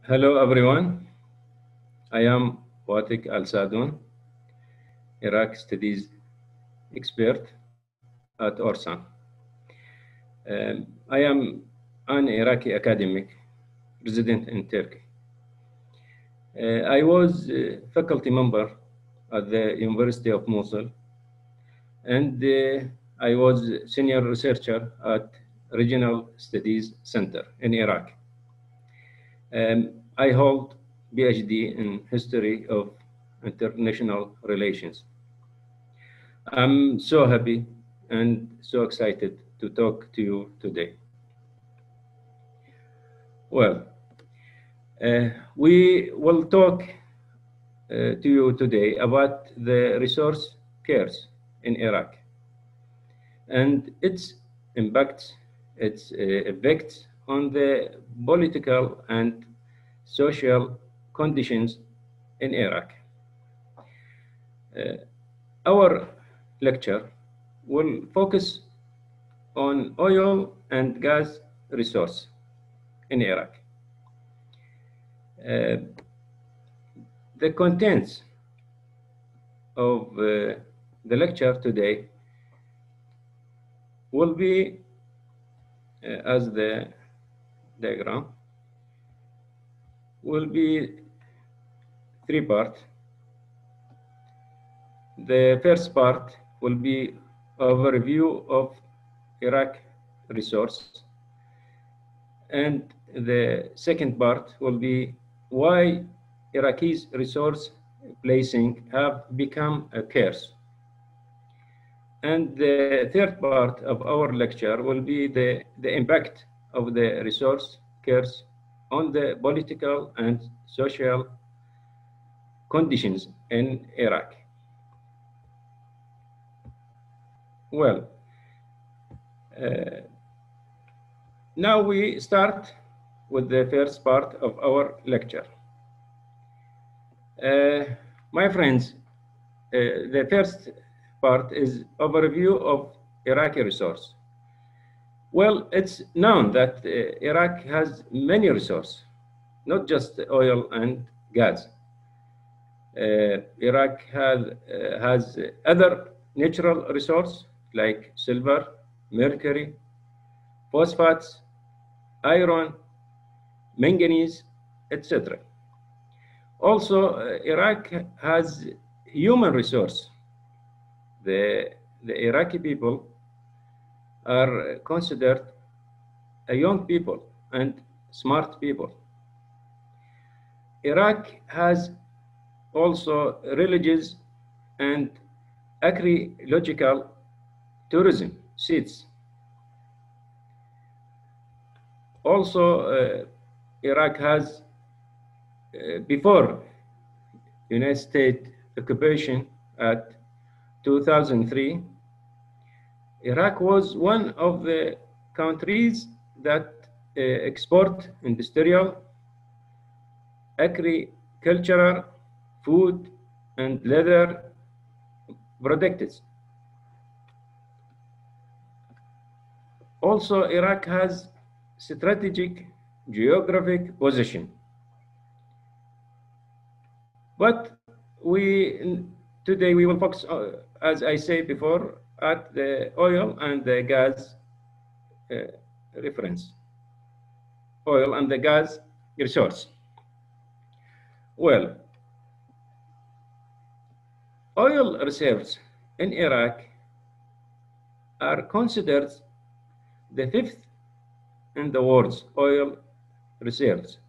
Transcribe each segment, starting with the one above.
Hello everyone, I am Watheq al-Sadoon, Iraq Studies expert at ORSAM. I am an Iraqi academic resident in Turkey. I was a faculty member at the University of Mosul, and I was senior researcher at Regional Studies Center in Iraq. I hold PhD in History of International Relations. I'm so happy and so excited to talk to you today. Well, we will talk to you today about the resource cares in Iraq and its impacts, its effects on the political and social conditions in Iraq. Our lecture will focus on oil and gas resource in Iraq. The contents of the lecture today will be as the diagram will be three parts. The first part will be overview of Iraq resource, and the second part will be why Iraqi's resource placing have become a curse. And the third part of our lecture will be the impact of the resource curse on the political and social conditions in Iraq. Well, now we start with the first part of our lecture. My friends, the first part is overview of Iraqi resource. Well, it's known that Iraq has many resources, not just oil and gas. Iraq has other natural resources like silver, mercury, phosphates, iron, manganese, etc. Also, Iraq has human resource. The Iraqi people are considered a young people and smart people. Iraq has also religious and archaeological tourism seats. Also, Iraq has, before United States occupation at 2003, Iraq was one of the countries that export industrial, agricultural, food, and leather products. Also, Iraq has strategic geographic position. But today we will focus, as I said before, at the oil and the gas reference, oil and the gas resource. Well, oil reserves in Iraq are considered the fifth in the world's oil reserves,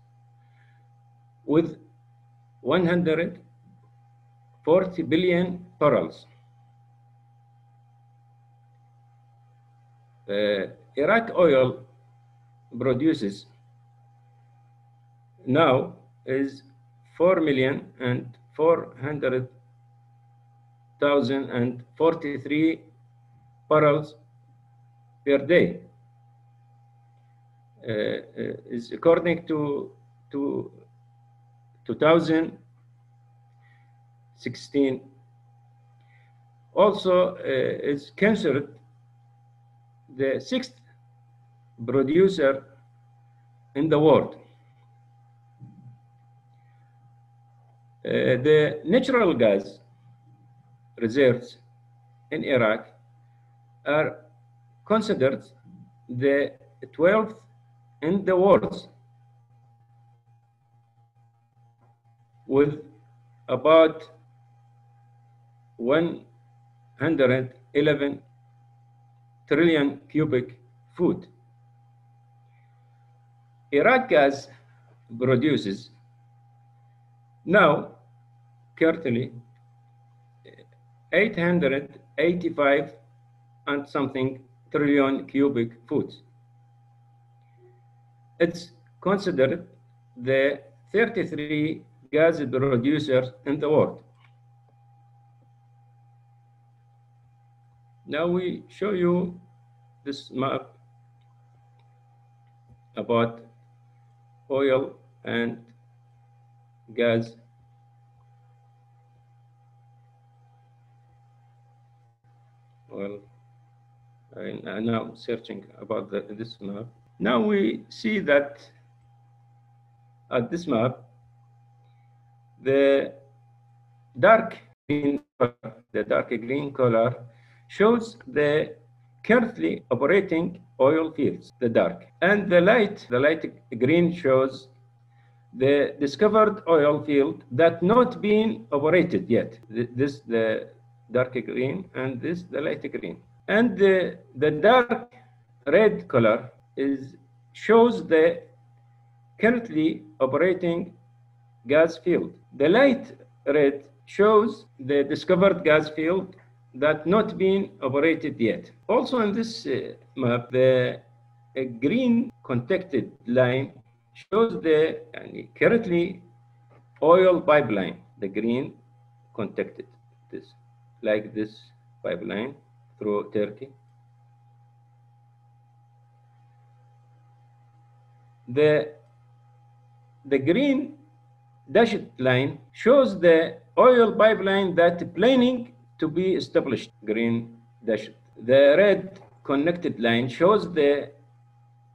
with 140 billion barrels. Iraq oil produces now is 4,400,043 barrels per day. Is according to 2016. Also is considered the sixth producer in the world. The natural gas reserves in Iraq are considered the 12th in the world, with about 111 trillion cubic foot. Iraq gas produces now currently 885 and something trillion cubic foot. It's considered the 33 gas producers in the world. Now we show you this map about oil and gas. Well, I'm now searching about this map. Now we see that at this map, the dark green color shows the currently operating oil fields, the dark, and the light green shows the discovered oil field that not been operated yet. This the dark green, and this the light green. And the dark red color shows the currently operating gas field. The light red shows the discovered gas field that not been operated yet. Also in this map, the green contacted line shows the currently oil pipeline. The green contacted this, like this pipeline through Turkey. The green dashed line shows the oil pipeline that planning to be established, green dashed. The red connected line shows the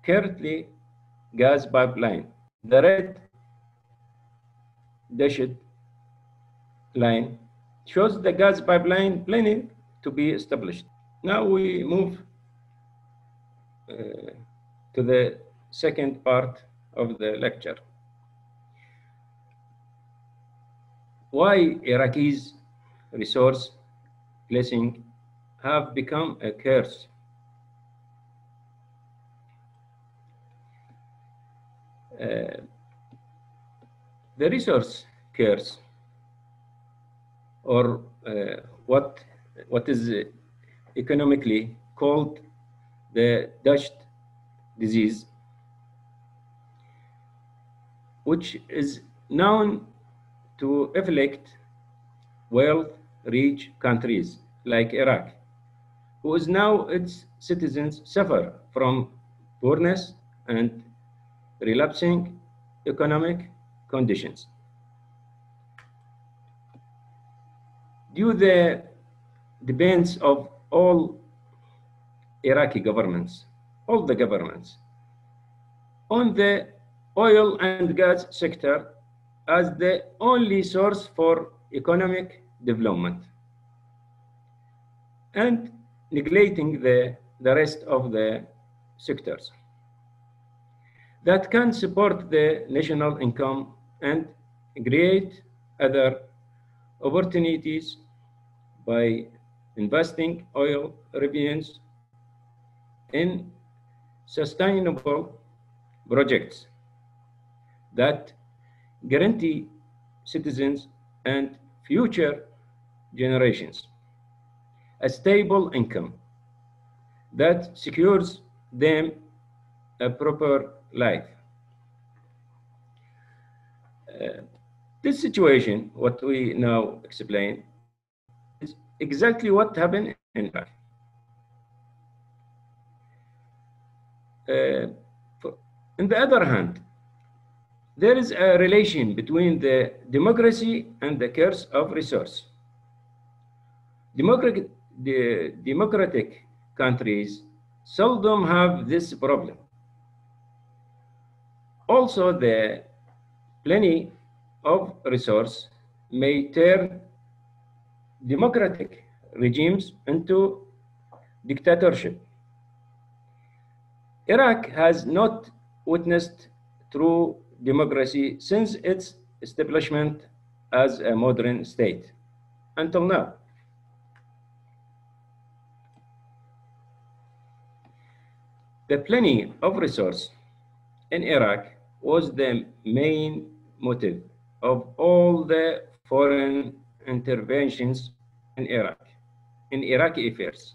currently gas pipeline. The red dashed line shows the gas pipeline planning to be established. Now we move to the second part of the lecture. Why Iraqis' resource blessing have become a curse. The resource curse, or what is economically called the Dutch disease, which is known to afflict wealth-rich countries like Iraq, whose now its citizens suffer from poorness and relapsing economic conditions. Due to the demands of all Iraqi governments, all the governments, on the oil and gas sector as the only source for economic development, and neglecting the rest of the sectors that can support the national income and create other opportunities by investing oil revenues in sustainable projects that guarantee citizens and future generations a stable income that secures them a proper life. This situation, what we now explain, is exactly what happened in Iraq. On the other hand, there is a relation between the democracy and the curse of resource. The democratic countries seldom have this problem. Also, the plenty of resource may turn democratic regimes into dictatorship. Iraq has not witnessed true democracy since its establishment as a modern state until now. The plenty of resource in Iraq was the main motive of all the foreign interventions in Iraq, in Iraqi affairs,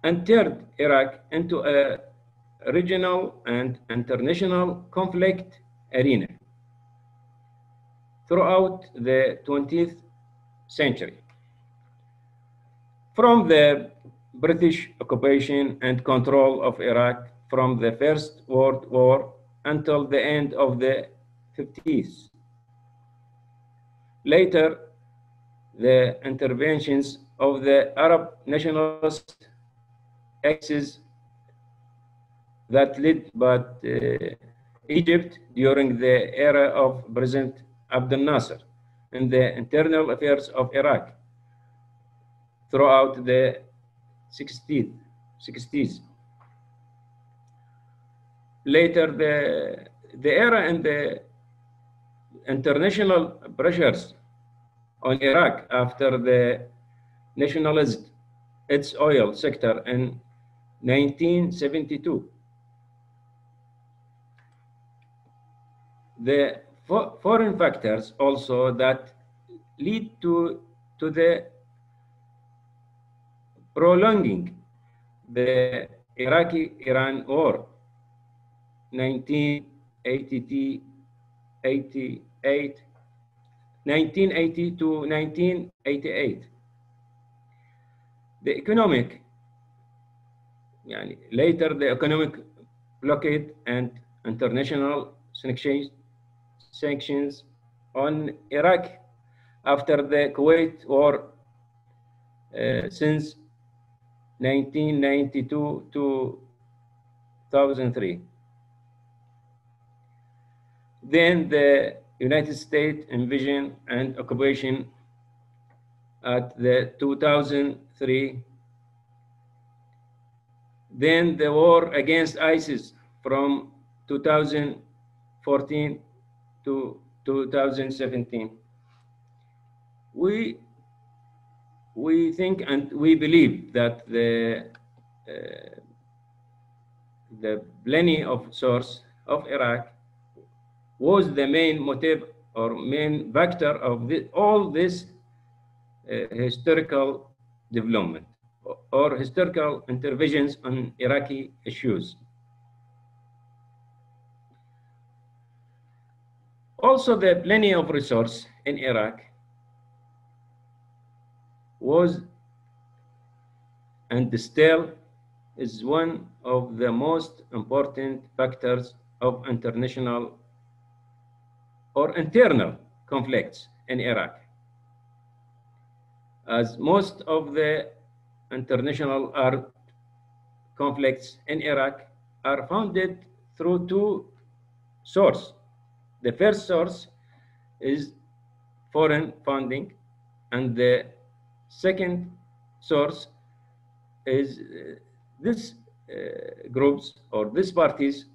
and turned Iraq into a regional and international conflict arena throughout the 20th century. From the British occupation and control of Iraq from the First World War until the end of the 50s. Later, the interventions of the Arab nationalist axis that led by Egypt during the era of President Abdel Nasser in the internal affairs of Iraq throughout the 60s. Later, the era and the international pressures on Iraq after the nationalized its oil sector in 1972. The foreign factors also that lead to the prolonging the Iraqi-Iran war, 1980 to 1988. The economic, later the economic blockade and international sanctions on Iraq after the Kuwait war since 1992 to 2003. Then the United States invasion and occupation at the 2003. Then the war against ISIS from 2014 to 2017. We think and we believe that the plenty of source of Iraq was the main motive or main factor of all this historical development or historical interventions on Iraqi issues. Also, the plenty of resource in Iraq was and still is one of the most important factors of international or internal conflicts in Iraq, as most of the international armed conflicts in Iraq are founded through two sources. The first source is foreign funding, and the second source is this groups or these parties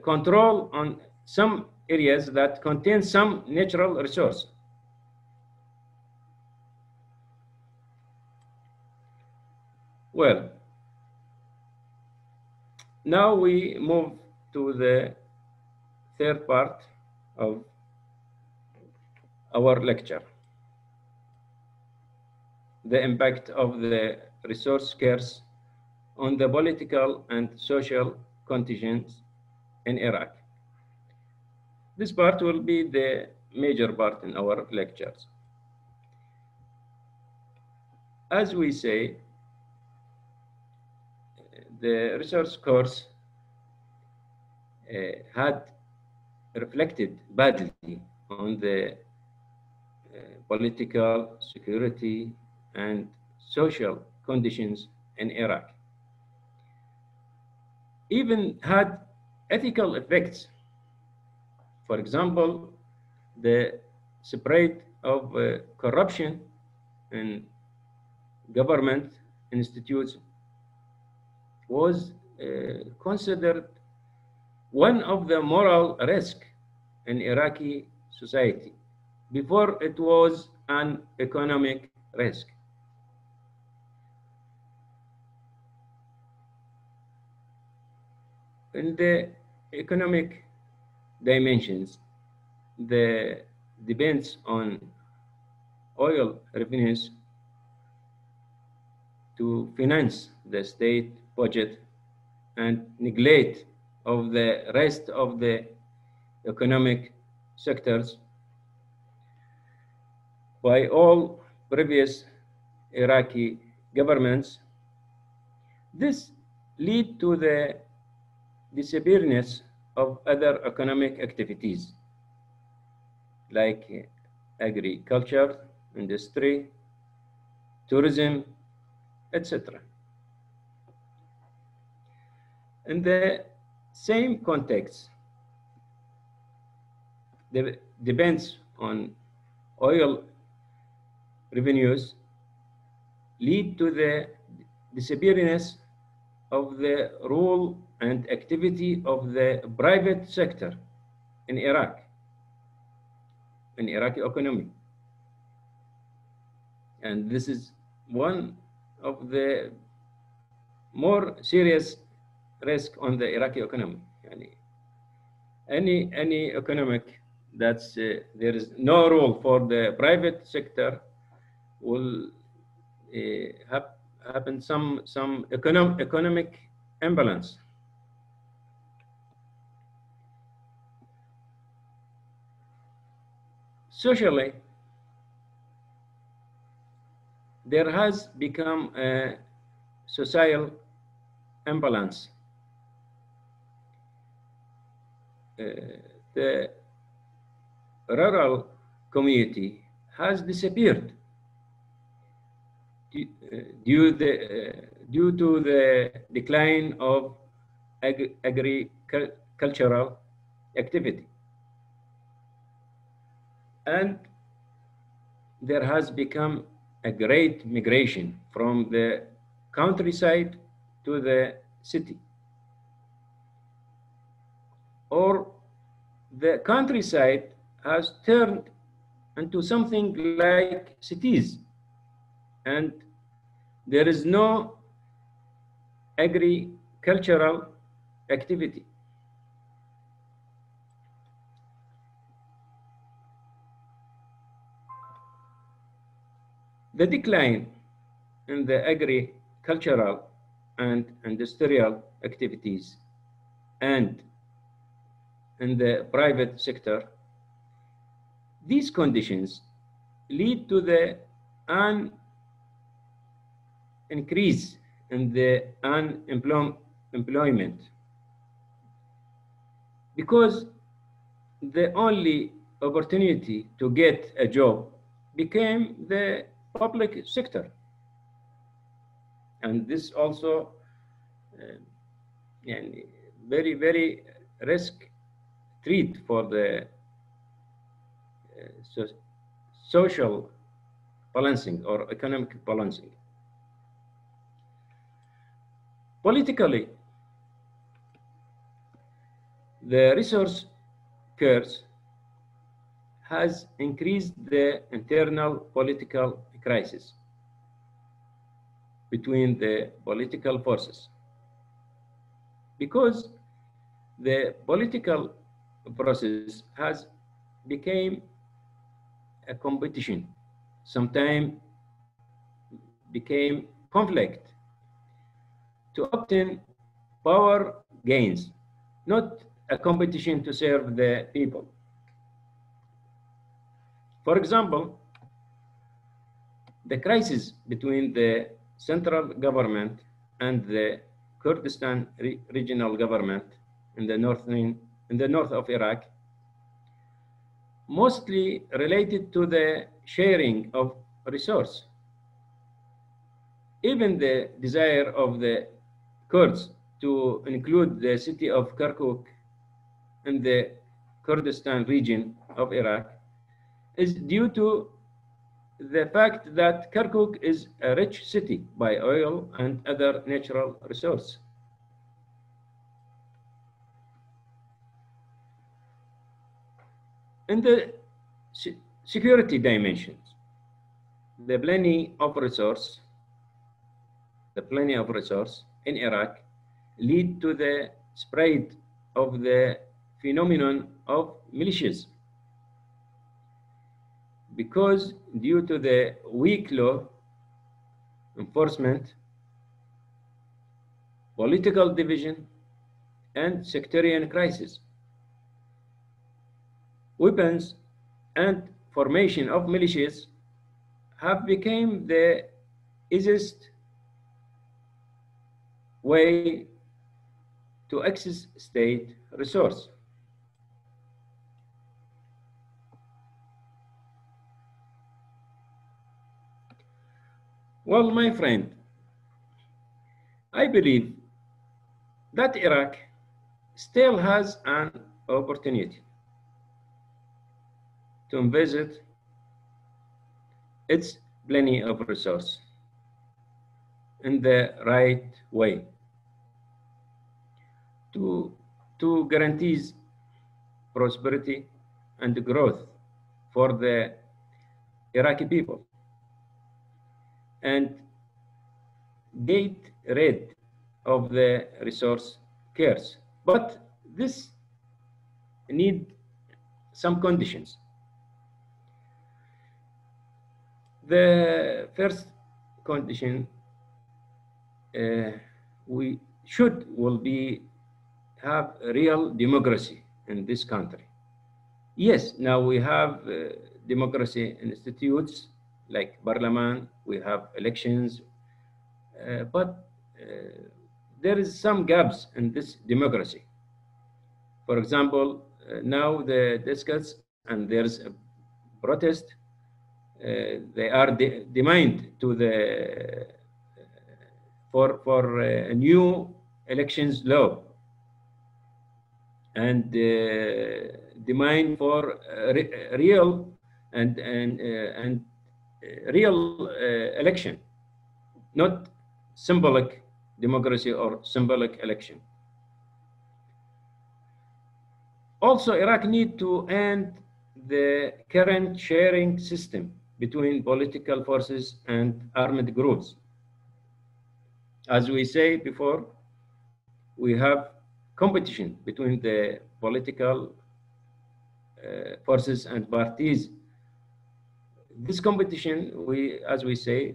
control on some areas that contain some natural resource. Well, now we move to the third part of our lecture, the impact of the resource scarce on the political and social contingents in Iraq. This part will be the major part in our lectures. As we say, the resource course had reflected badly on the political, security, and social conditions in Iraq. Even had ethical effects. For example, the spread of corruption in government institutes was considered one of the moral risks in Iraqi society before it was an economic risk. In the economic dimensions, the depends on oil revenues to finance the state budget and neglect of the rest of the economic sectors by all previous Iraqi governments. This lead to the disappearance of other economic activities like agriculture, industry, tourism, etc. In the same context, depends on oil revenues lead to the disappearance of the role and activity of the private sector in Iraq, in Iraqi economy. And this is one of the more serious risk on the Iraqi economy. Any economic that's there is no role for the private sector will happen some economic imbalance. Socially, there has become a social imbalance. The rural community has disappeared due to the decline of agricultural activity. And there has become a great migration from the countryside to the city, or the countryside has turned into something like cities, and there is no agricultural activity. The decline in the agricultural and industrial activities and in the private sector, these conditions lead to an increase in the unemployment, because the only opportunity to get a job became the public sector. And this also very, very risk treat for the social balancing or economic balancing. Politically, the resource curse has increased the internal political crisis between the political forces, because the political process has become a competition, sometimes became conflict to obtain power gains, not a competition to serve the people. For example, the crisis between the central government and the Kurdistan regional government in the north of Iraq, mostly related to the sharing of resource. Even the desire of the Kurds to include the city of Kirkuk in the Kurdistan region of Iraq is due to the fact that Kirkuk is a rich city by oil and other natural resources. In the security dimensions, the plenty of resource in Iraq lead to the spread of the phenomenon of militias, because due to the weak law enforcement, political division, and sectarian crisis, weapons and formation of militias have become the easiest way to access state resource. Well, my friend, I believe that Iraq still has an opportunity to visit its plenty of resource in the right way to guarantees prosperity and growth for the Iraqi people and get rid of the resource curse. But this need some conditions. The first condition we will be have real democracy in this country. Yes, now we have democracy institutes like parliament, we have elections, but there is some gaps in this democracy. For example, now the discuss and there's a protest. They are demand to the for a new elections law and demand for real and real election, not symbolic democracy or symbolic election. Also, Iraq need to end the current sharing system between political forces and armed groups. As we say before, we have competition between the political forces and parties. This competition, as we say,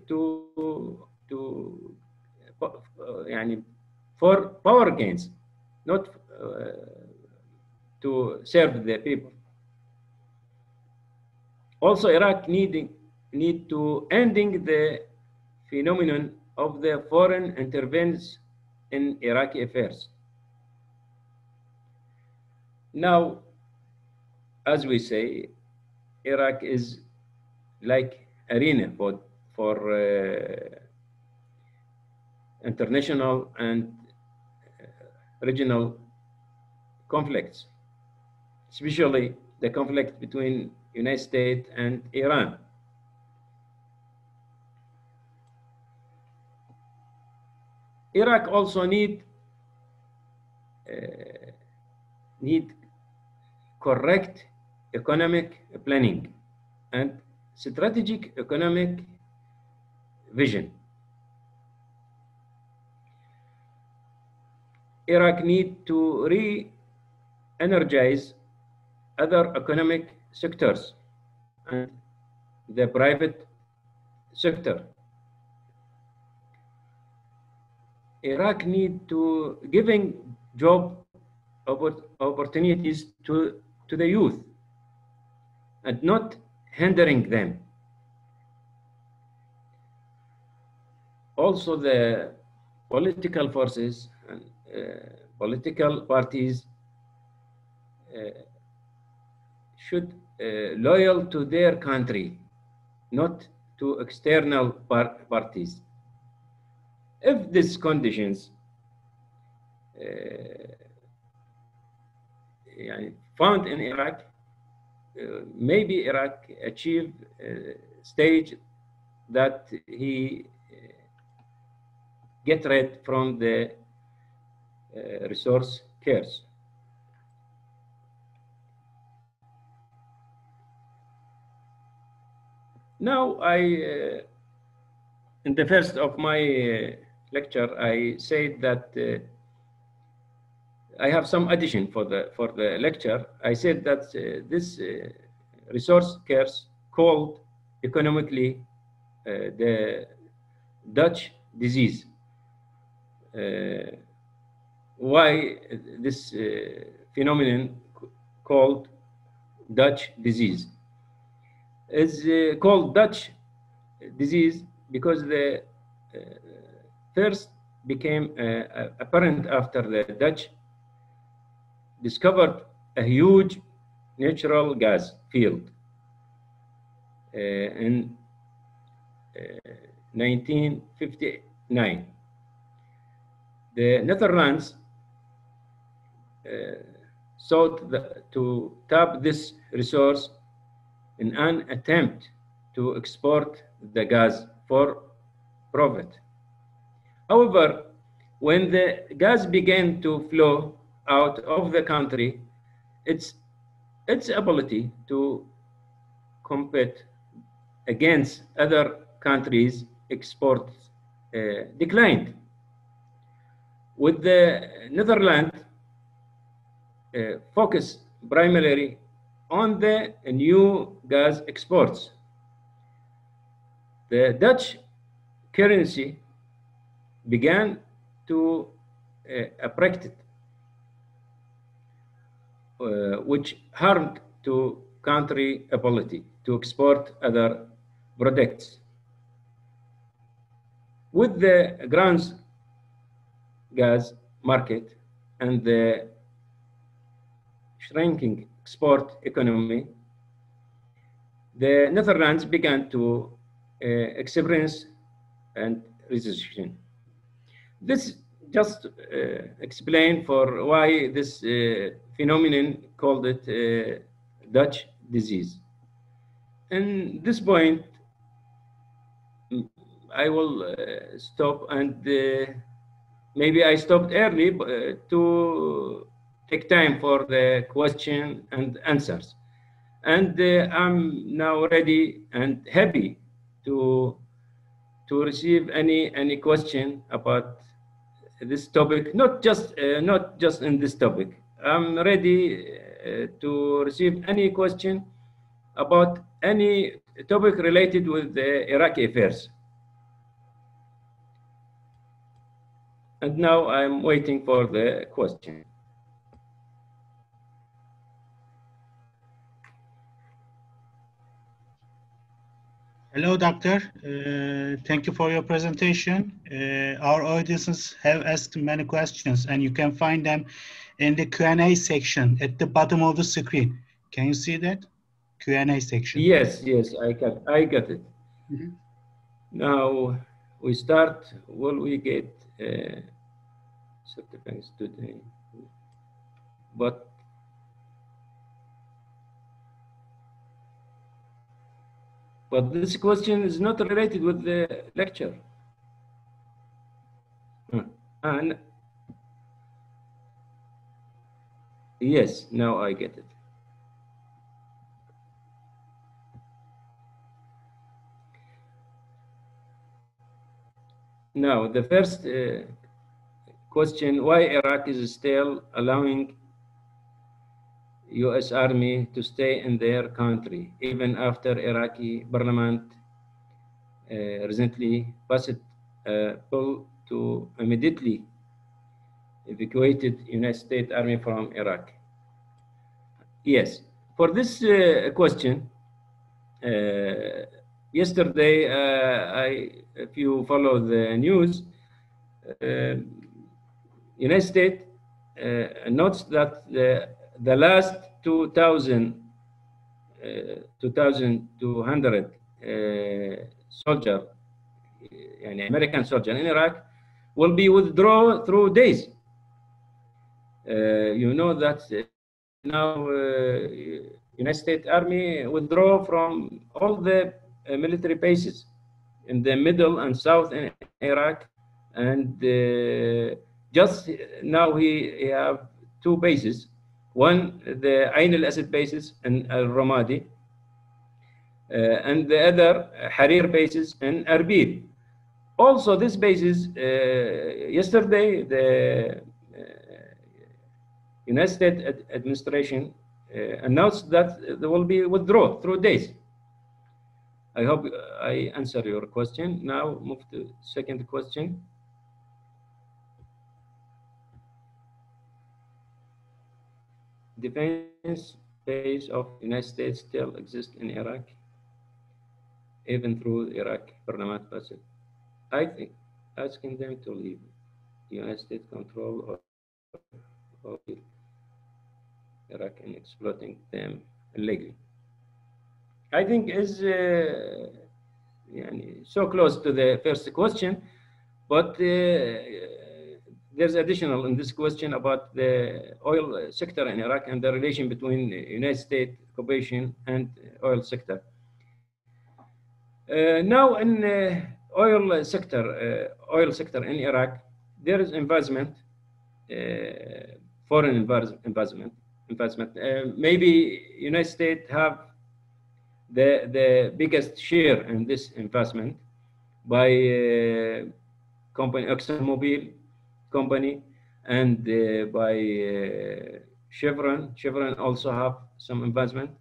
for power gains, not to serve the people. Also, Iraq need to ending the phenomenon of the foreign interventions in Iraqi affairs. Now, as we say, Iraq is like arena for international and regional conflicts, especially the conflict between United States and Iran. Iraq also need correct economic planning and strategic economic vision. Iraq need to re-energize other economic sectors and the private sector. Iraq need to giving job opportunities to the youth and not hindering them. Also, the political forces and political parties should loyal to their country, not to external parties. If these conditions found in Iraq, maybe Iraq achieve a stage that he get rid from the resource curse. Now, in the first of my lecture, I said that I have some addition for the lecture. I said that this resource curse called economically the Dutch disease. Why this phenomenon called Dutch disease is called Dutch disease because the first became apparent after the Dutch discovered a huge natural gas field in 1959. The Netherlands sought to tap this resource in an attempt to export the gas for profit. However, when the gas began to flow out of the country, its ability to compete against other countries' exports declined. With the Netherlands focus primarily on the new gas exports, the Dutch currency began to appreciate, which harmed to country ability to export other products. With the ground gas market and the shrinking export economy, the Netherlands began to experience and recession. This just explain for why this phenomenon called it Dutch disease. And this point, I will stop, and maybe I stopped early to take time for the question and answers. And I'm now ready and happy to receive any question about this topic. Not just in this topic. I'm ready to receive any question about any topic related with the Iraqi affairs. And now I'm waiting for the question. Hello, Doctor. Thank you for your presentation. Our audiences have asked many questions, and you can find them in the Q&A section at the bottom of the screen. Can you see that? Q&A section. Yes, I got it. Mm-hmm. Now we start. Will we get certificates today? But this question is not related with the lecture. And yes, now I get it. Now, the first question, why Iraq is still allowing U.S. Army to stay in their country, even after Iraqi parliament recently passed a bill to immediately evacuate United States Army from Iraq? Yes, for this question, yesterday, if you follow the news, United States notes that the last 2,200 soldier, American soldier in Iraq, will be withdrawn through days. You know that now United States Army withdraw from all the military bases in the middle and south in Iraq, and just now he have two bases. One, the Ain al-Asad bases in al-Ramadi, and the other Harir bases in Erbil. Also, this bases, yesterday the United States administration announced that there will be withdrawal through days. I hope I answer your question. Now move to second question. Defense base of United States still exists in Iraq, even through Iraq parliament passage. I think asking them to leave United States control of Iraq and exploiting them illegally, I think is so close to the first question, but there's additional in this question about the oil sector in Iraq and the relation between United States occupation and oil sector. Now in oil sector in Iraq, there is investment, foreign investment. Maybe United States have the biggest share in this investment by company ExxonMobil company, and by Chevron. Chevron also have some investment.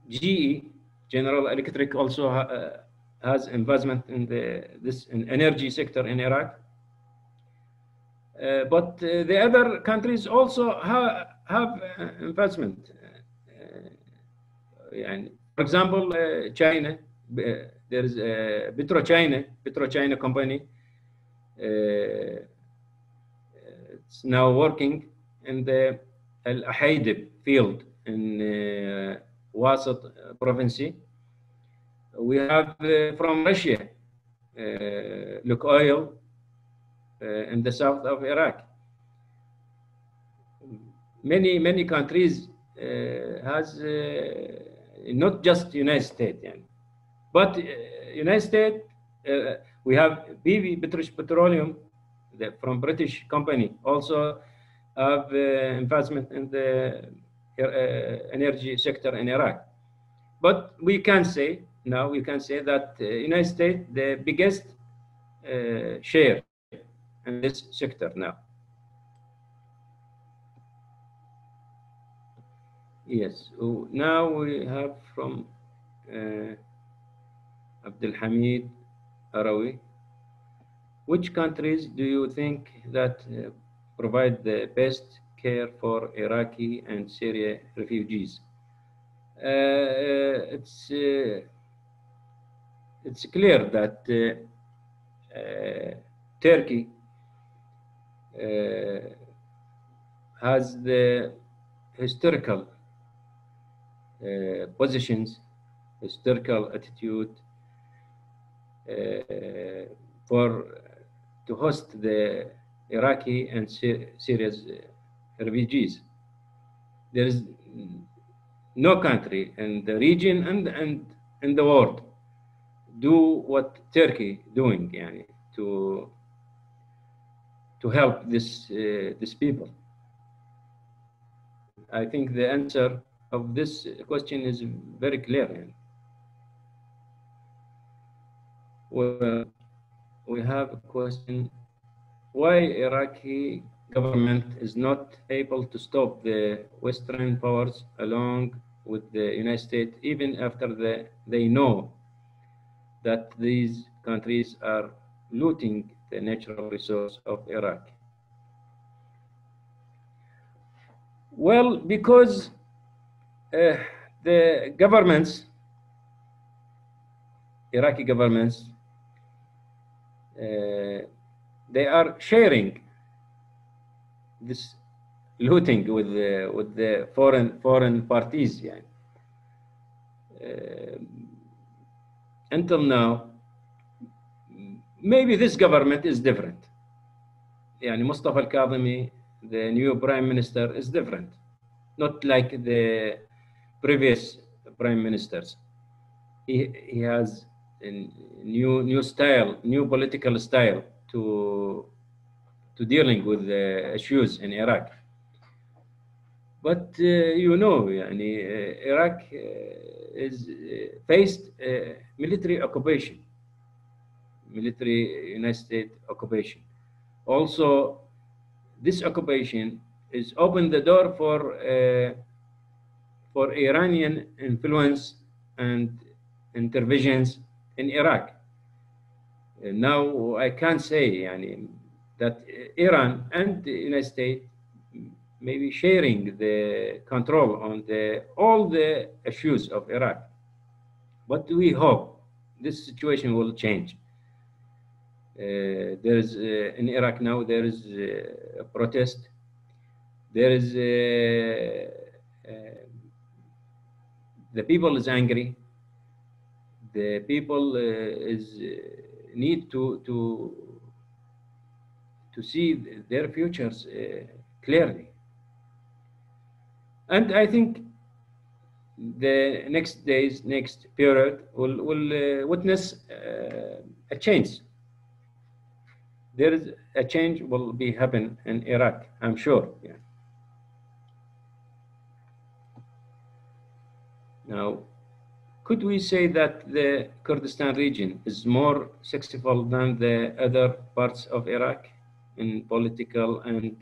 GE, General Electric, also has investment in this energy sector in Iraq. But the other countries also have investment. For example, China, there is a PetroChina company. It's now working in the al-Haidib field in Watheq province. We have from Russia, Lukoil in the south of Iraq. Many countries has not just United States, but United States. We have BV British Petroleum, from British company, also have investment in the energy sector in Iraq. But we can say that United States the biggest share in this sector now. Yes. Now we have from Abdul Hamid Arawi. Which countries do you think that provide the best care for Iraqi and Syria refugees? It's clear that Turkey has the historical positions, historical attitude to host the Iraqi and Syria's refugees. There is no country in the region and in the world do what Turkey doing, to help this people. I think the answer of this question is very clear. Well, we have a question: why Iraqi government is not able to stop the Western powers along with the United States, even after they know that these countries are looting the natural resource of Iraq? Well, because the governments, Iraqi governments, they are sharing this looting with the foreign parties. Until now, maybe this government is different. Mustafa al-Kadhimi the new prime minister is different, not like the previous prime ministers. He has a new style, new political style to dealing with the issues in Iraq. But you know, Iraq is faced military occupation, military United States occupation. Also, this occupation is opened the door for Iranian influence and interventions in Iraq. Now I can't say that Iran and the United States may be sharing the control on all the issues of Iraq. But we hope this situation will change. There is in Iraq now there is a protest. There is the people is angry. The people need to see their futures clearly. And I think the next days, next period will witness a change. There is a change will be happen in Iraq, I'm sure. Yeah. Now, could we say that the Kurdistan region is more successful than the other parts of Iraq in political and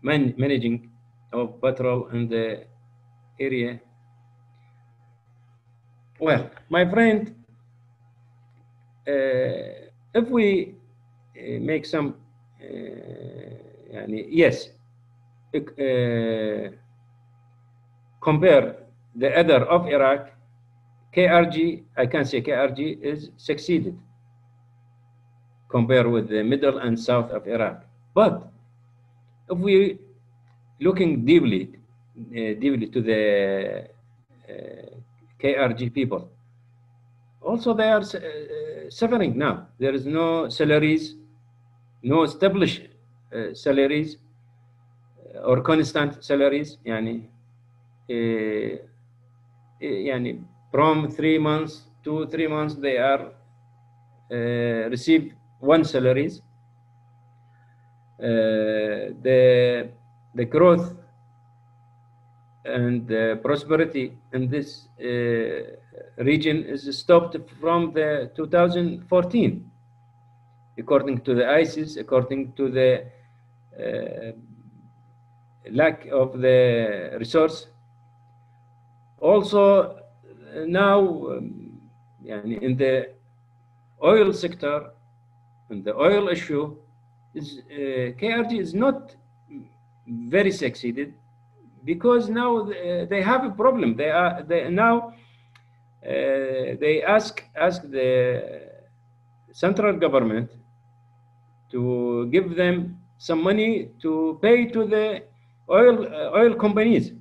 managing of patrol in the area? Well, my friend, if we make some, yes, compare the other of Iraq, KRG, I can say KRG is succeeded compared with the middle and south of Iraq. But if we looking deeply to the KRG people, also they are suffering now. There is no salaries, no established salaries or constant salaries. From 3 months to 3 months they are receive one salaries. The growth and the prosperity in this region is stopped from the 2014, according to the ISIS, according to the lack of the resource. Also, now in the oil sector, in the oil issue, KRG is not very succeeded because now they have a problem. They ask the central government to give them some money to pay to the oil companies.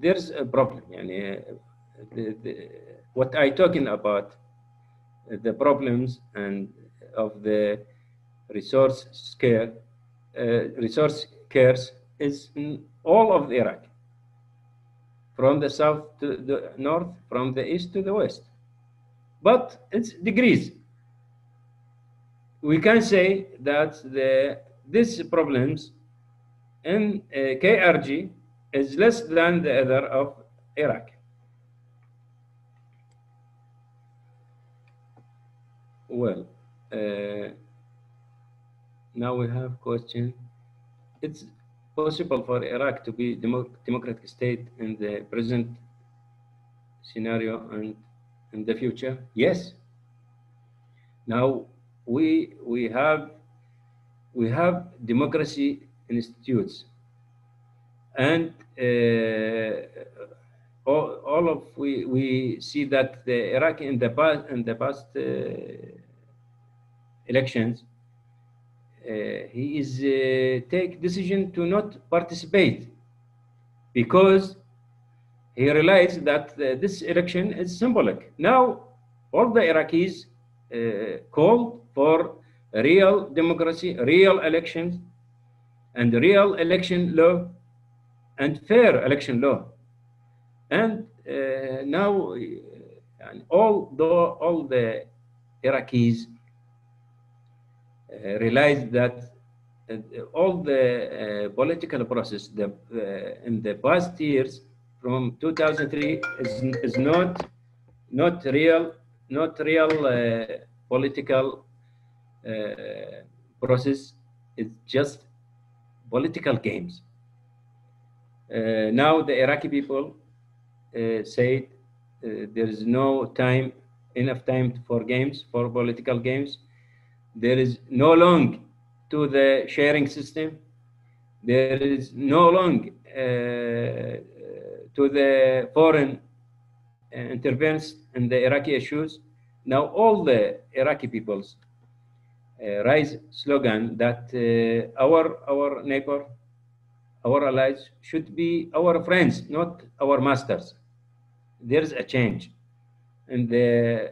There's a problem. What I talking about, the problems and of the resource cares is in all of Iraq, from the south to the north, from the east to the west. But it's degrees. We can say that these problems in KRG is less than the other of Iraq. Well, now we have question. It's possible for Iraq to be democratic state in the present scenario and in the future? Yes. Now we have democracy institutes, and we see that the Iraqi in the past elections, he is take decision to not participate because he realized that this election is symbolic. Now all the Iraqis called for real democracy, real elections, and real election law, and fair election law. And now, although all the Iraqis realize that all the political process in the past years from 2003 is not real political process. It's just political games. Now the Iraqi people say there is no time, enough time for games, for political games. There is no long to the sharing system. There is no long to the foreign interference in the Iraqi issues. Now all the Iraqi peoples raise slogan that our neighbor, our allies should be our friends, not our masters. There's a change in the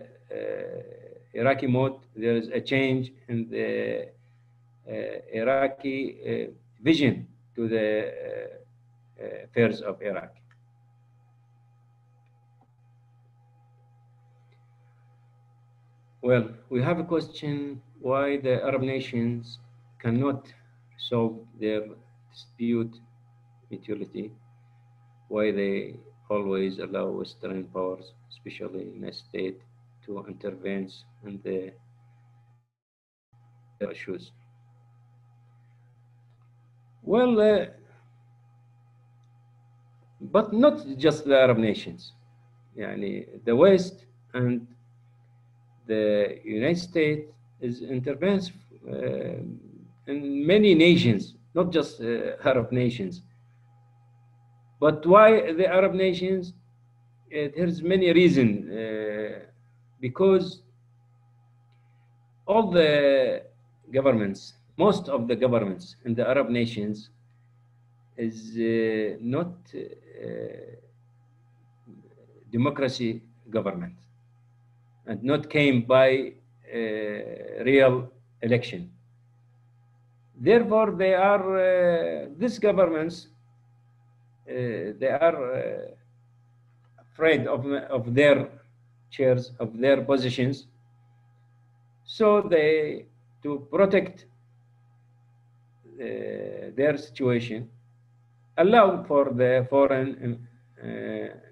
Iraqi mode. There is a change in the Iraqi vision to the affairs of Iraq. Well, we have a question why the Arab nations cannot solve their dispute mutuality, why they always allow Western powers, especially in a state, to intervene in the issues. Well, but not just the Arab nations. The West and the United States intervenes in many nations, not just Arab nations. But why the Arab nations? There's many reasons. Because all the governments, most of the governments in the Arab nations is not democracy government, and not came by real election. Therefore, they are these governments. They are afraid of their chairs, of their positions. So they, to protect their situation, allow for the foreign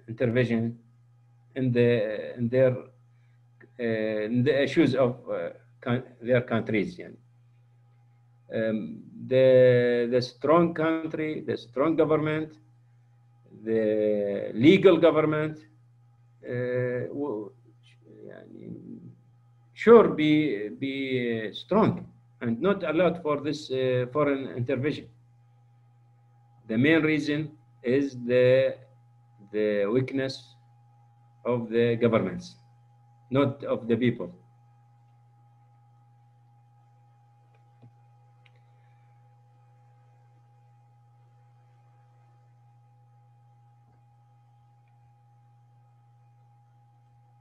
intervention in the issues of their countries. The strong country, the strong government, the legal government sure be strong and not allowed for this foreign intervention. The main reason is the weakness of the governments, not of the people.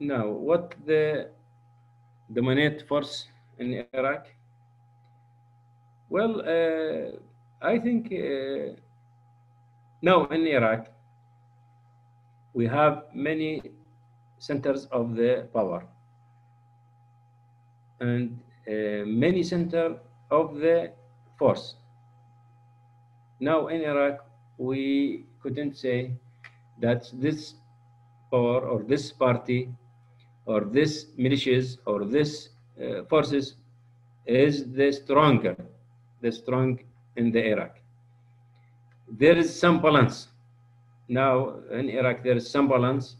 Now, what the dominant force in Iraq? Well, I think now in Iraq, we have many centers of the power and many centers of the force. Now in Iraq, we couldn't say that this power or this party or this militias or this forces is the strong in the Iraq. There is some balance. Now in Iraq, there is some balance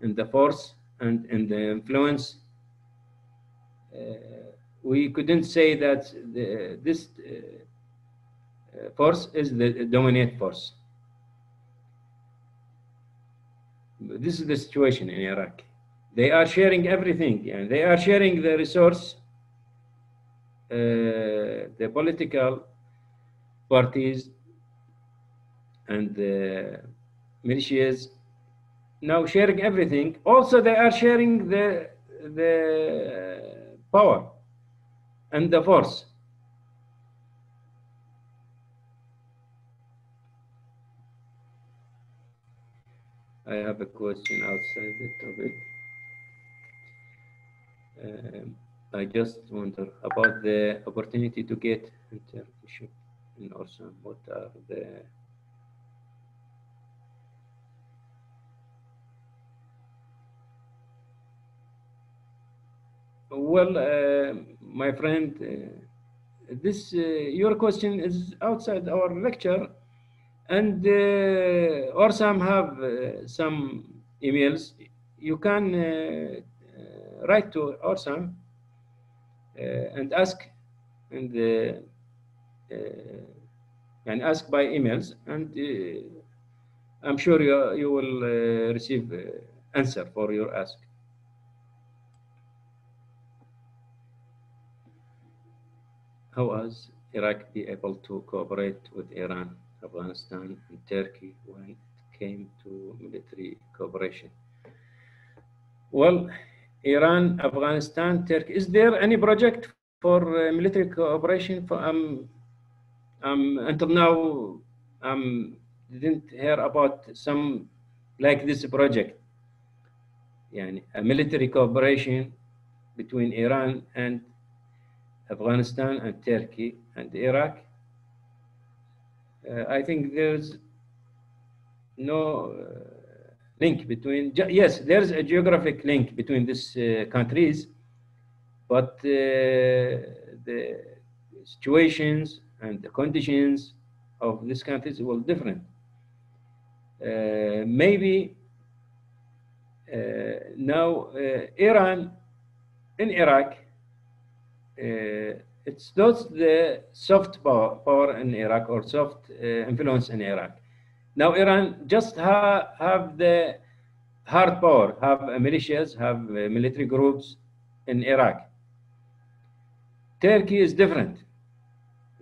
in the force and in the influence. We couldn't say that this force is the dominant force. This is the situation in Iraq. They are sharing everything, and they are sharing the resource, the political parties and the militias, now sharing everything. Also, they are sharing the power and the force. I have a question outside the topic. I just wonder about the opportunity to get internship in ORSAM. What are the well, my friend, this your question is outside our lecture, and ORSAM have some emails. You can write to ORSAM and ask, and ask by emails, and I'm sure you will receive answer for your ask. How was Iraq be able to cooperate with Iran, Afghanistan, and Turkey when it came to military cooperation? Well, Iran, Afghanistan, Turkey. Is there any project for military cooperation? Until now, didn't hear about some like this project. Yani, a military cooperation between Iran and Afghanistan and Turkey and Iraq. I think there's no link between, yes, there's a geographic link between these countries, but the situations and the conditions of these countries were different. Maybe now Iran in Iraq, it's not the soft power in Iraq or soft influence in Iraq. Now Iran just have the hard power, have militias, have military groups in Iraq. Turkey is different.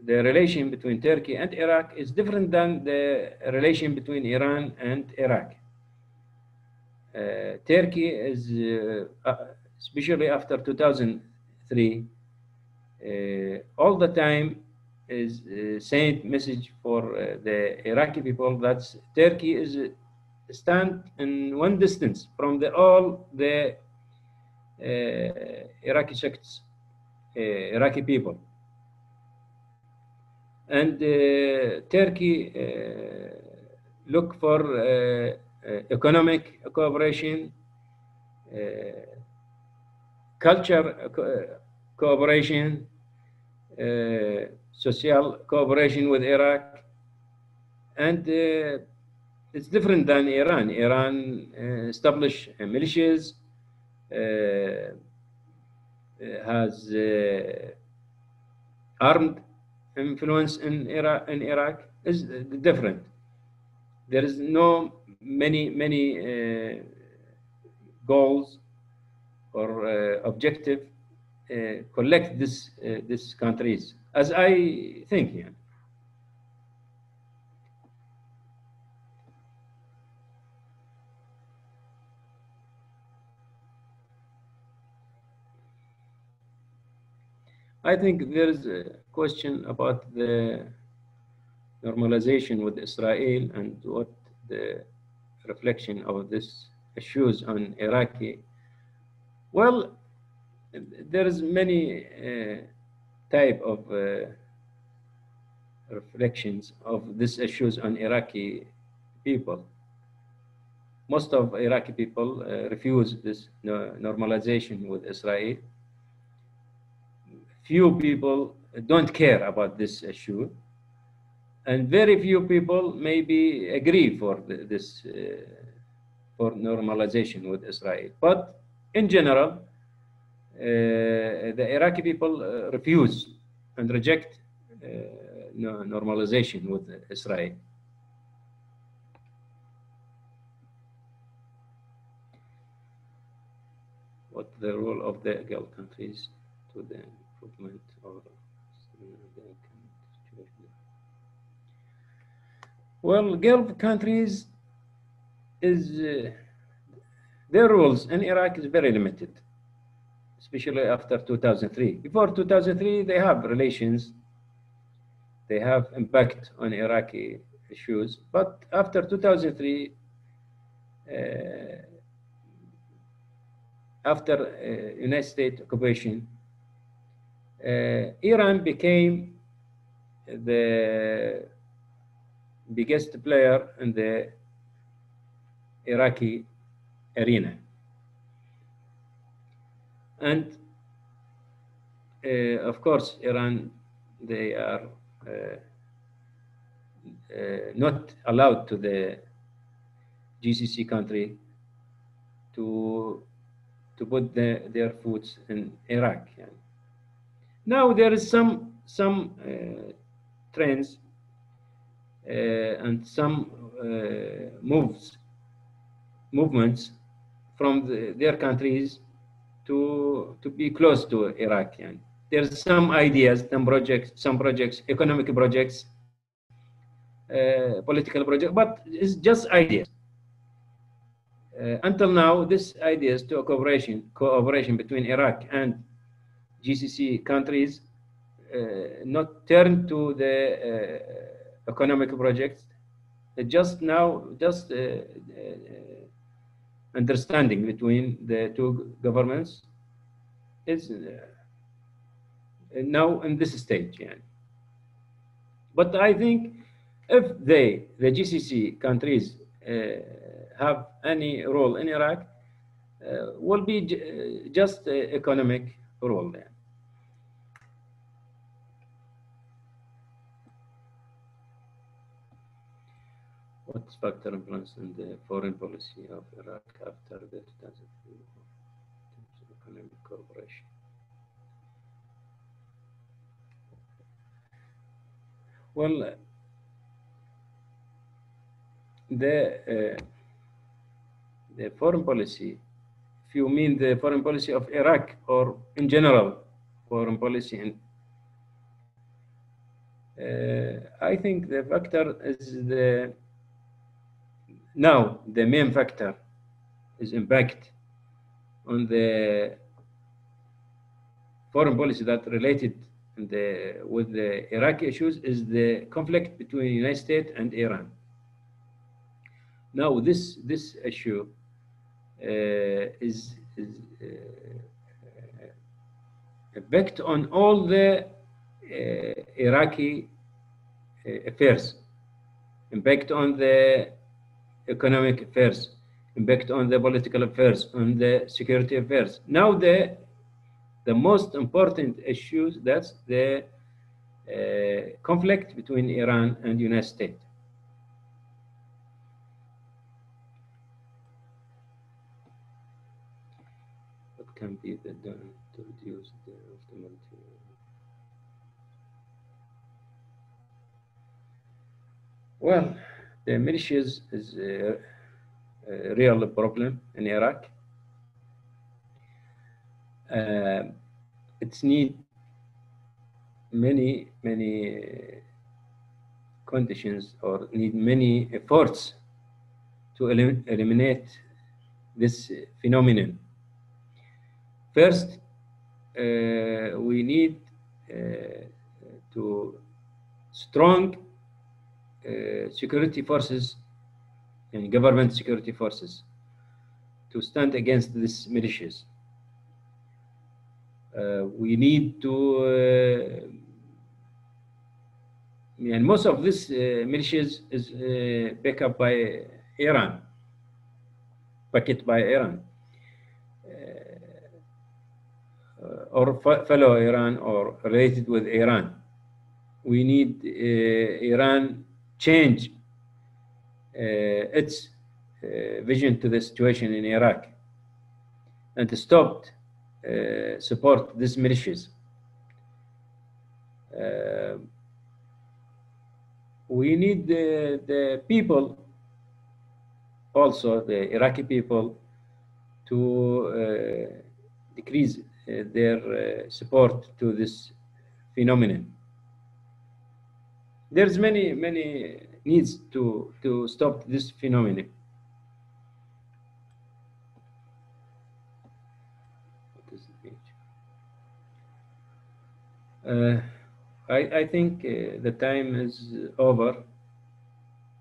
The relation between Turkey and Iraq is different than the relation between Iran and Iraq. Turkey is, especially after 2003, all the time is sent message for the Iraqi people that Turkey is stand in one distance from all the Iraqi sects, Iraqi people. And Turkey look for economic cooperation, culture cooperation, social cooperation with Iraq, and it's different than Iran. Iran established militias, has armed influence in Iraq is different. There is no many goals or objective collect these countries, as I think. Yeah. I think there is a question about the normalization with Israel and what the reflection of these issues on Iraqi. Well, there is many type of reflections of these issues on Iraqi people. Most of Iraqi people refuse this normalization with Israel. Few people don't care about this issue, and very few people maybe agree for this for normalization with Israel. But in general, the Iraqi people refuse and reject normalization with Israel. What the role of the Gulf countries to the improvement of the situation? Well, Gulf countries is their roles in Iraq is very limited. especially after 2003. Before 2003, they have relations, they have impact on Iraqi issues, but after 2003, after United States occupation, Iran became the biggest player in the Iraqi arena. And of course, Iran, they are not allowed to the GCC country to put their foods in Iraq. Yeah. Now there is some trends and some movements from their countries to be close to Iraq. Yeah. There's some ideas, some projects, economic projects, political projects, but it's just ideas. Until now, this ideas to cooperation between Iraq and GCC countries not turned to the economic projects. Just understanding between the two governments is now in this stage. Yeah. But I think if the GCC countries have any role in Iraq, will be just economic role there. What factor influence in the foreign policy of Iraq after the 2003 economic cooperation? Well, the foreign policy, if you mean the foreign policy of Iraq or in general foreign policy, I think the factor is the main factor is impact on the foreign policy that related with the Iraqi issues is the conflict between the United States and Iran. Now this issue is impact on all the Iraqi affairs, impact on the economic affairs, impact on the political affairs, on the security affairs. Now the most important issues, that's the conflict between Iran and United States. What can be done to reduce the ultimate? Well, the militias is a real problem in Iraq. It's need many conditions or need many efforts to eliminate this phenomenon. First, we need to strong security forces and government security forces to stand against these militias. We need to, and most of these militias is backed up by Iran, or fellow Iran or related with Iran. We need Iran change its vision to the situation in Iraq and to stop support these militias. We need the people, also the Iraqi people, to decrease their support to this phenomenon. There's many needs to stop this phenomenon. What is the page? Uh, I think the time is over,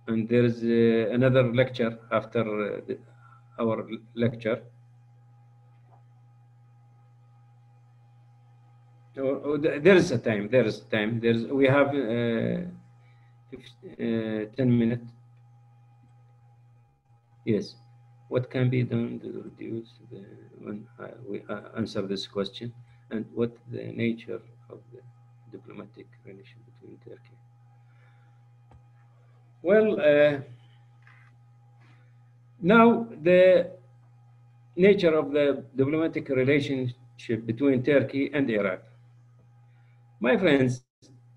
and there is another lecture after our lecture. There is a time. There is time. We have 10 minutes. Yes. What can be done to reduce when we answer this question, and what the nature of the diplomatic relation between Turkey? Well, now the nature of the diplomatic relationship between Turkey and Iraq. My friends,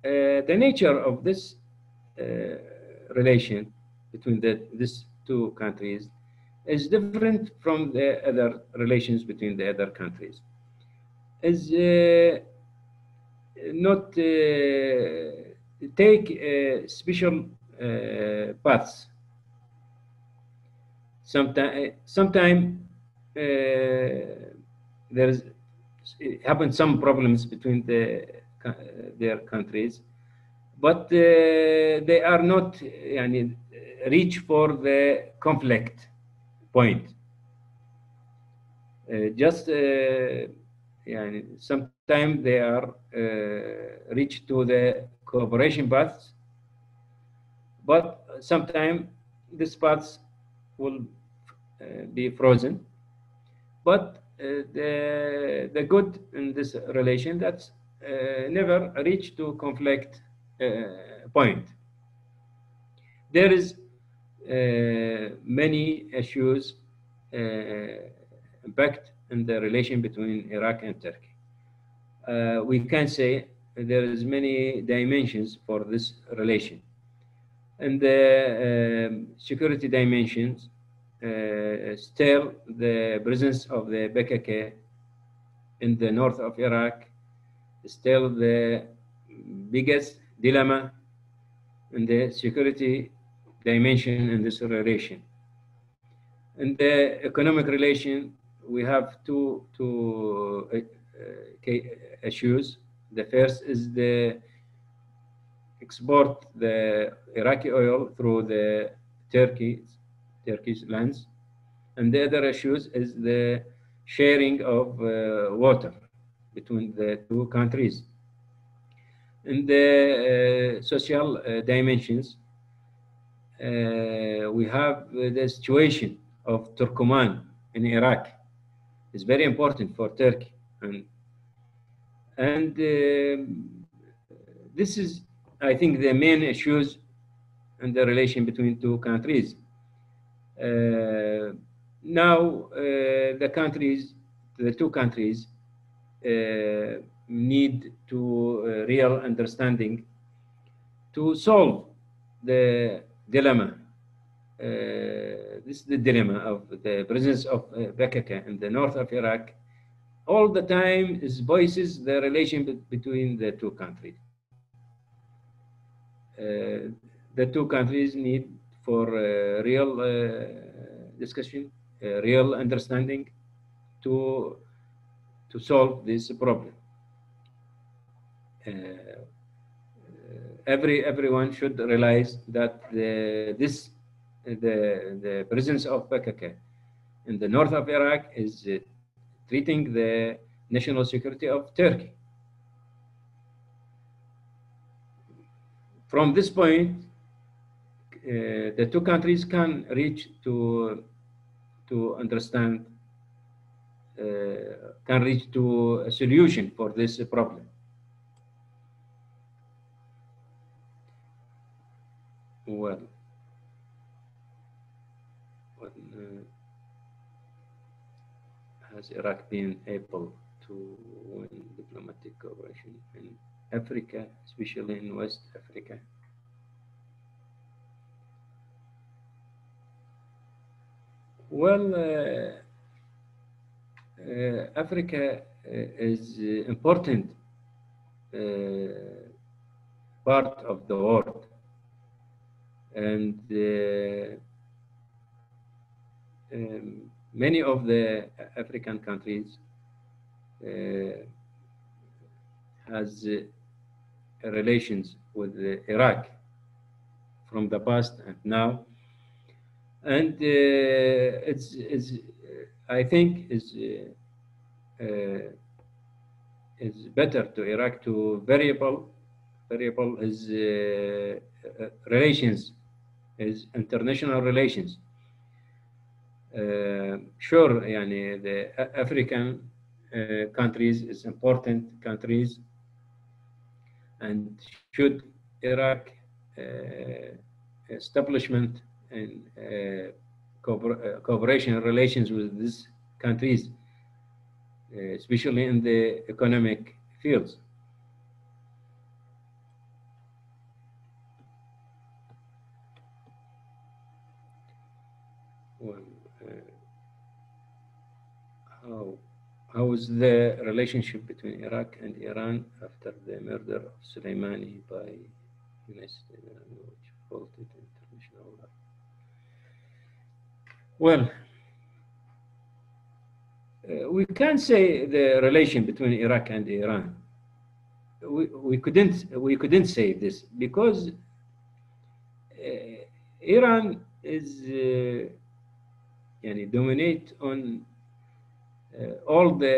the nature of this relation between these two countries is different from the other relations between the other countries. Is not take special paths. Sometime there is happen some problems between their countries, but they are not yani, reach for the conflict point. Just yani, sometimes they are reach to the cooperation paths, but sometimes these paths will be frozen. But the good in this relation that's never reach to conflict point. There is many issues impact in the relation between Iraq and Turkey. We can say there is many dimensions for this relation. And the security dimensions, still the presence of the PKK in the north of Iraq is still the biggest dilemma in the security dimension in this relation. In the economic relation, we have two issues. The first is the export the Iraqi oil through the Turkish lands, and the other issues is the sharing of water between the two countries. In the social dimensions, we have the situation of Turkoman in Iraq. It's very important for Turkey, and this is, I think, the main issues in the relation between two countries. Now, the two countries need to real understanding to solve the dilemma. This is the dilemma of the presence of PKK in the north of Iraq. All the time is voices the relation between the two countries. The two countries need for real discussion, real understanding to solve this problem. Everyone should realize that the presence of PKK in the north of Iraq is threatening the national security of Turkey. From this point, the two countries can reach to understand, can reach to a solution for this problem. Well, has Iraq been able to win diplomatic cooperation in Africa, especially in West Africa? Well, Africa is important part of the world, and many of the African countries has relations with Iraq from the past and now, and I think is better to Iraq to variable his relations, his international relations. Sure, يعني the African countries is important countries, and should Iraq establishment and cooperation relations with these countries, especially in the economic fields. Well, how is the relationship between Iraq and Iran after the murder of Soleimani by United States, which faulted international law? Well, we can't say the relation between Iraq and Iran. We couldn't say this because Iran is dominate on all the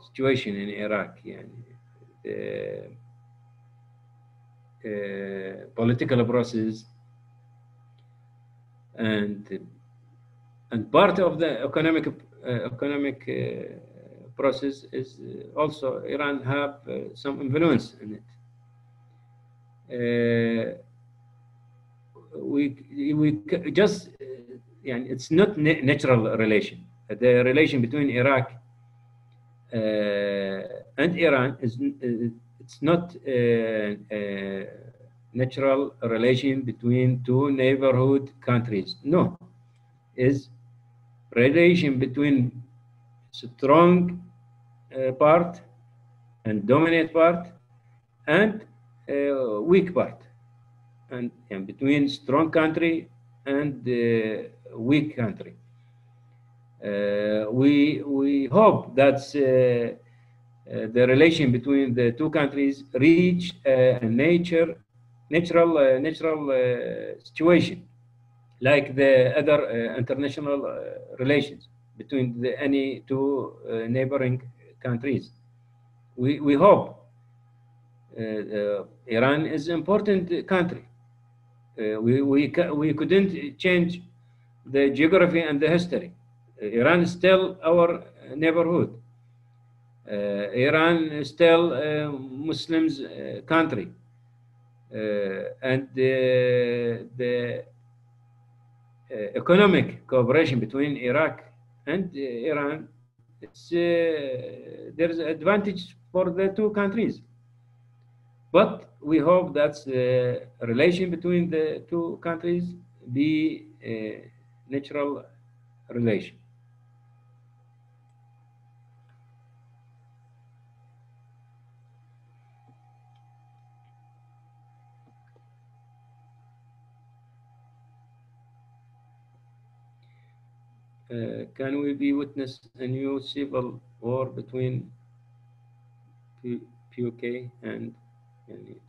situation in Iraq, the political process and part of the economic process is also Iran have some influence in it. We just it's not natural relation. The relation between Iraq and Iran is it's not a natural relation between two neighborhood countries. No, is relation between strong part and dominant part and weak part, and between strong country and weak country. We hope that the relation between the two countries reach a natural situation like the other international relations between any two neighboring countries. We hope. Iran is an important country. We couldn't change the geography and the history. Iran is still our neighborhood. Iran is still a Muslims country, and the economic cooperation between Iraq and Iran, there's an advantage for the two countries. But we hope that the relation between the two countries be a natural relation. Can we be witness a new civil war between PUK and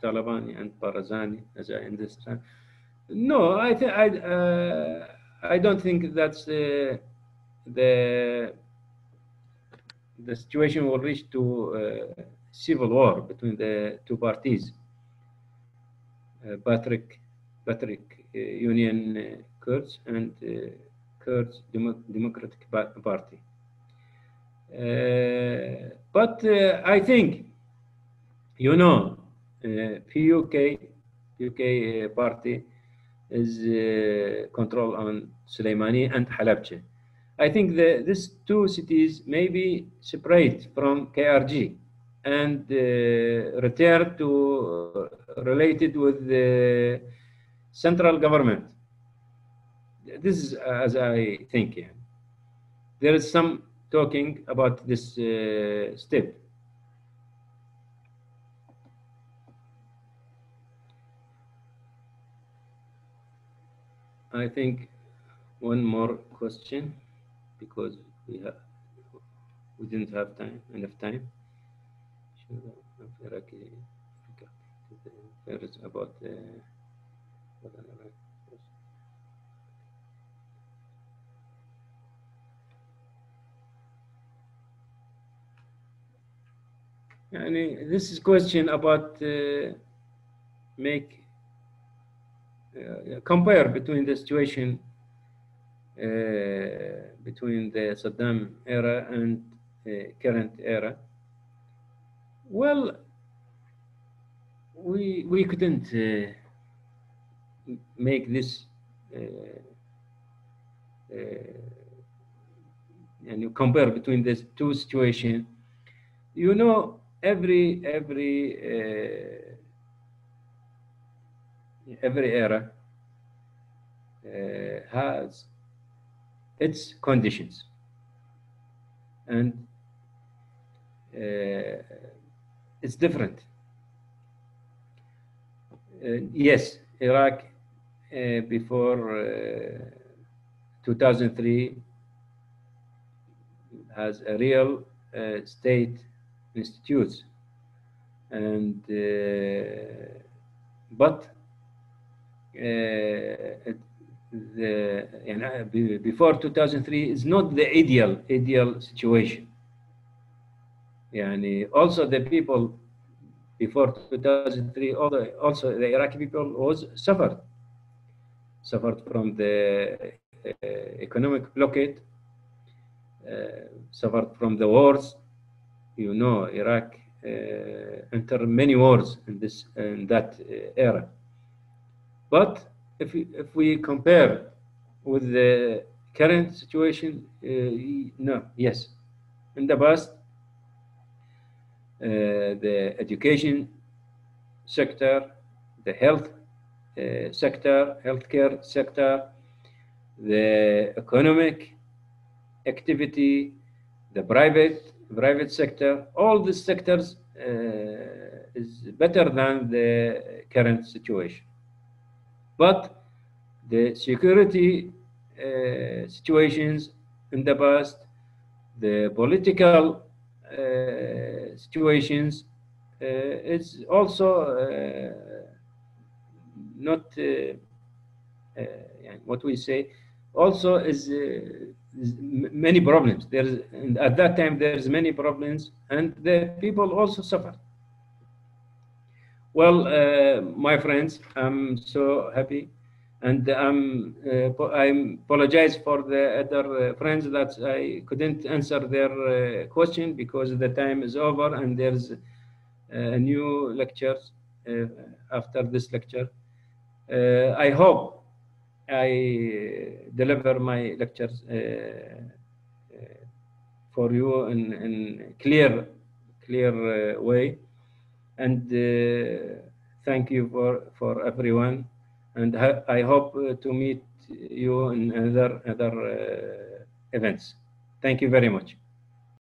Taliban and Barzani, as I understand? No, I don't think that's the situation will reach to civil war between the two parties. Patrick Union Kurds and Kurds Democratic Party. But I think, PUK party is control on Soleimani and Halabja. I think these two cities may be separate from KRG and return to related with the central government. This is as I think. Yeah. There is some talking about this step. I think one more question because we didn't have enough time. there is about this is question about make compare between the situation between the Saddam era and current era. Well, we couldn't make this and you compare between these two situations. You know, every era has its conditions, and it's different. Yes, Iraq before 2003 has a real state institutes, and but before 2003 is not the ideal situation. Also the people before 2003, also the Iraqi people suffered from the economic blockade, suffered from the wars. You know, Iraq entered many wars in that era. But if we compare with the current situation, no, yes, in the past, the education sector, the healthcare sector, the economic activity, the private sector, all these sectors is better than the current situation. But the security situations in the past, the political situations, it's also not what we say. Also, is many problems. At that time there's many problems, and the people also suffer. Well, my friends, I'm so happy, and I apologize for the other friends that I couldn't answer their question because the time is over and there's a new lecture after this lecture. I hope I deliver my lectures for you in clear way. And thank you for everyone, and I hope to meet you in other events. Thank you very much.